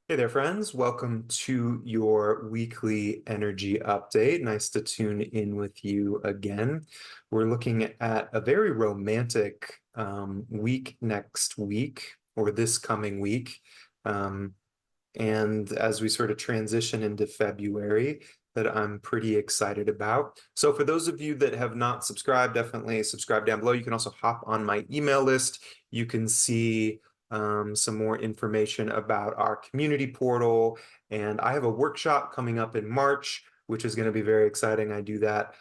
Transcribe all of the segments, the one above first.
Hey there, friends. Welcome to your weekly energy update. Nice to tune in with you again. We're looking at a very romantic week next week, or this coming week. Um, and as we sort of transition into February, that I'm pretty excited about. So, for those of you that have not subscribed, definitely subscribe down below. You can also hop on my email list. You can see some more information about our community portal. And I have a workshop coming up in March, which is going to be very exciting. I do that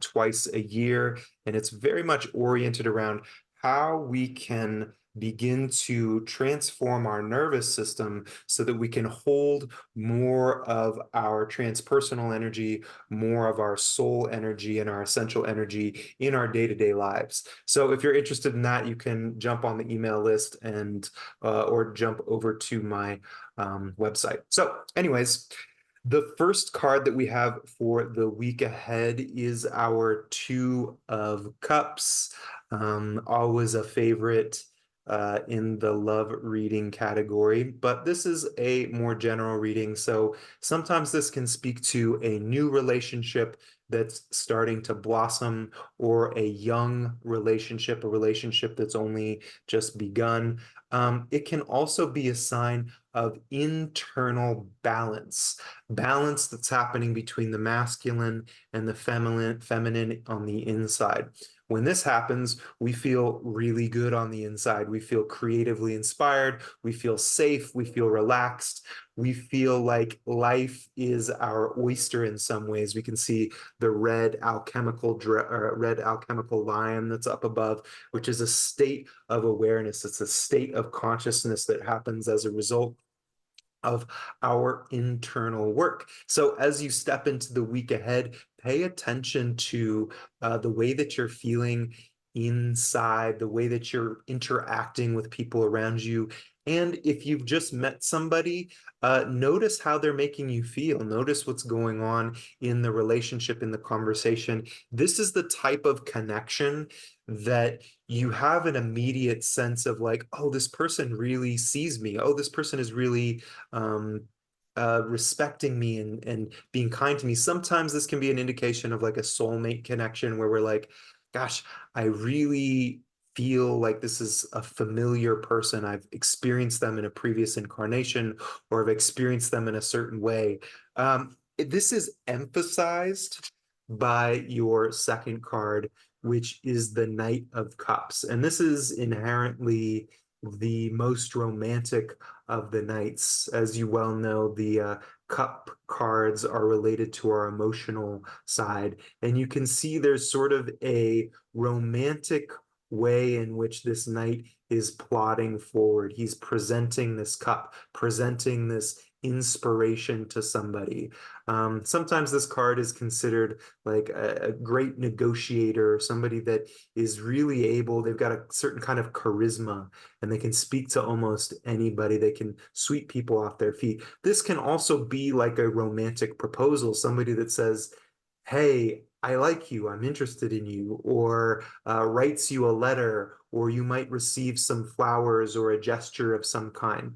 twice a year, and it's very much oriented around how we can begin to transform our nervous system so that we can hold more of our transpersonal energy, more of our soul energy and our essential energy in our day-to-day lives. So if you're interested in that, you can jump on the email list and or jump over to my website. So anyways, the first card that we have for the week ahead is our Two of Cups. Always a favorite in the love reading category, but this is a more general reading. So sometimes this can speak to a new relationship that's starting to blossom, or a young relationship, a relationship that's only just begun. It can also be a sign of internal balance that's happening between the masculine and the feminine on the inside. When this happens, we feel really good on the inside. We feel creatively inspired. We feel safe. We feel relaxed. We feel like life is our oyster in some ways. We can see the red alchemical lion that's up above, which is a state of awareness. It's a state of consciousness that happens as a result of our internal work. So as you step into the week ahead, pay attention to the way that you're feeling inside, the way that you're interacting with people around you. And if you've just met somebody, notice how they're making you feel. Notice what's going on in the relationship, in the conversation. This is the type of connection that you have an immediate sense of, like, oh, this person really sees me. Oh, this person is really um, respecting me and being kind to me. Sometimes this can be an indication of like a soulmate connection where we're like, gosh, I really feel like this is a familiar person. I've experienced them in a previous incarnation, or I've experienced them in a certain way. This is emphasized by your second card, which is the Knight of Cups. And this is inherently the most romantic of the knights. As you well know, the cup cards are related to our emotional side. And you can see there's sort of a romantic way in which this knight is plotting forward. He's presenting this cup, presenting this inspiration to somebody. Sometimes this card is considered like a great negotiator, somebody that is really able, they've got a certain kind of charisma, and they can speak to almost anybody. They can sweep people off their feet. This can also be like a romantic proposal, somebody that says, hey, I like you, I'm interested in you, or writes you a letter, or you might receive some flowers or a gesture of some kind.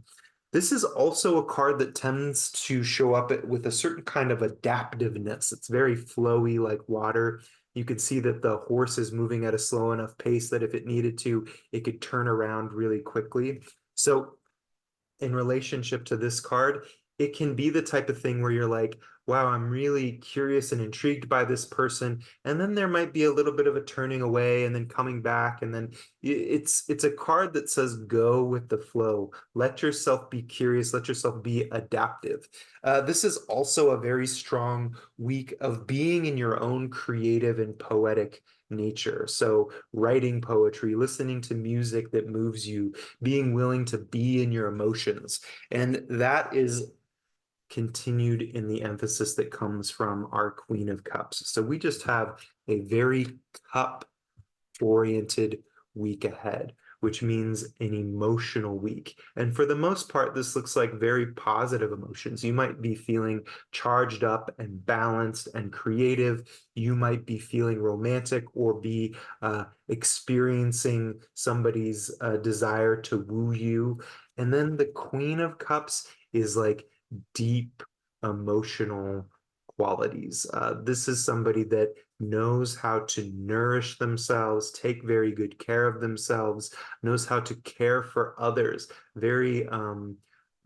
This is also a card that tends to show up with a certain kind of adaptiveness. It's very flowy, like water. You could see that the horse is moving at a slow enough pace that if it needed to, it could turn around really quickly. So in relationship to this card, it can be the type of thing where you're like, wow, I'm really curious and intrigued by this person. And then there might be a little bit of a turning away and then coming back. And then it's a card that says go with the flow. Let yourself be curious, let yourself be adaptive. This is also a very strong week of being in your own creative and poetic nature. So writing poetry, listening to music that moves you, being willing to be in your emotions. And that is continued in the emphasis that comes from our Queen of Cups. So we just have a very cup oriented week ahead, which means an emotional week. And for the most part, this looks like very positive emotions. You might be feeling charged up and balanced and creative. You might be feeling romantic, or be experiencing somebody's desire to woo you. And then the Queen of Cups is like deep emotional qualities. This is somebody that knows how to nourish themselves, take very good care of themselves, knows how to care for others,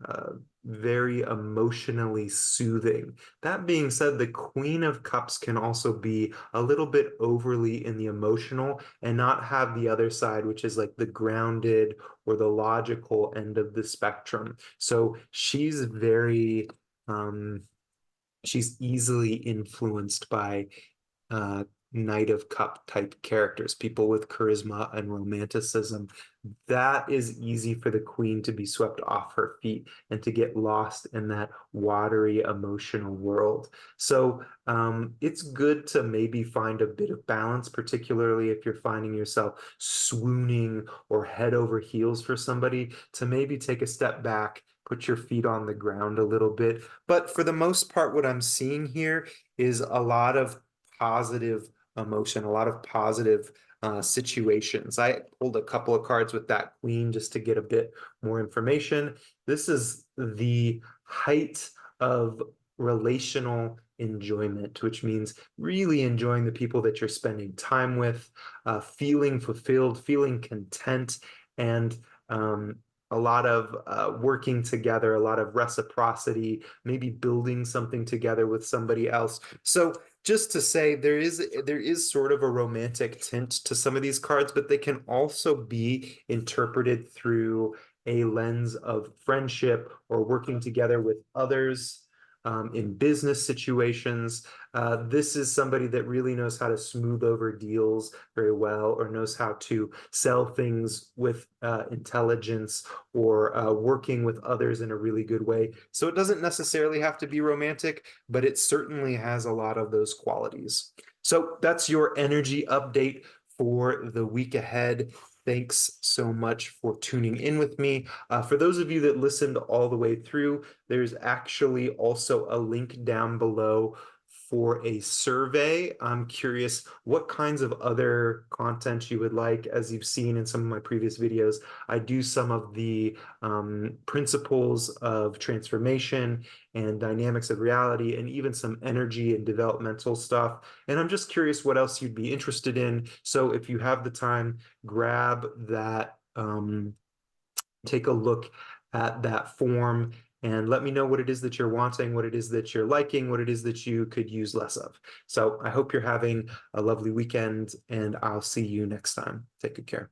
uh, very emotionally soothing. That being said, the Queen of Cups can also be a little bit overly in the emotional and not have the other side, which is like the grounded or the logical end of the spectrum. So she's easily influenced by uh, Knight of Cup type characters, people with charisma and romanticism. That is easy for the queen to be swept off her feet and to get lost in that watery emotional world. So it's good to maybe find a bit of balance, particularly if you're finding yourself swooning or head over heels for somebody, to maybe take a step back, put your feet on the ground a little bit. But for the most part, what I'm seeing here is a lot of positive emotion, a lot of positive situations. I pulled a couple of cards with that queen just to get a bit more information. This is the height of relational enjoyment, which means really enjoying the people that you're spending time with, feeling fulfilled, feeling content, and a lot of working together, a lot of reciprocity, maybe building something together with somebody else. So just to say, there is sort of a romantic tint to some of these cards, but they can also be interpreted through a lens of friendship or working together with others. In business situations, this is somebody that really knows how to smooth over deals very well, or knows how to sell things with intelligence, or working with others in a really good way. So it doesn't necessarily have to be romantic, but it certainly has a lot of those qualities. So that's your energy update for the week ahead. Thanks so much for tuning in with me. For those of you that listened all the way through, there's actually also a link down below for a survey. I'm curious what kinds of other content you would like. As you've seen in some of my previous videos, I do some of the principles of transformation and dynamics of reality, and even some energy and developmental stuff. And I'm just curious what else you'd be interested in. So if you have the time, grab that, take a look at that form, and let me know what it is that you're wanting, what it is that you're liking, what it is that you could use less of. So I hope you're having a lovely weekend, and I'll see you next time. Take good care.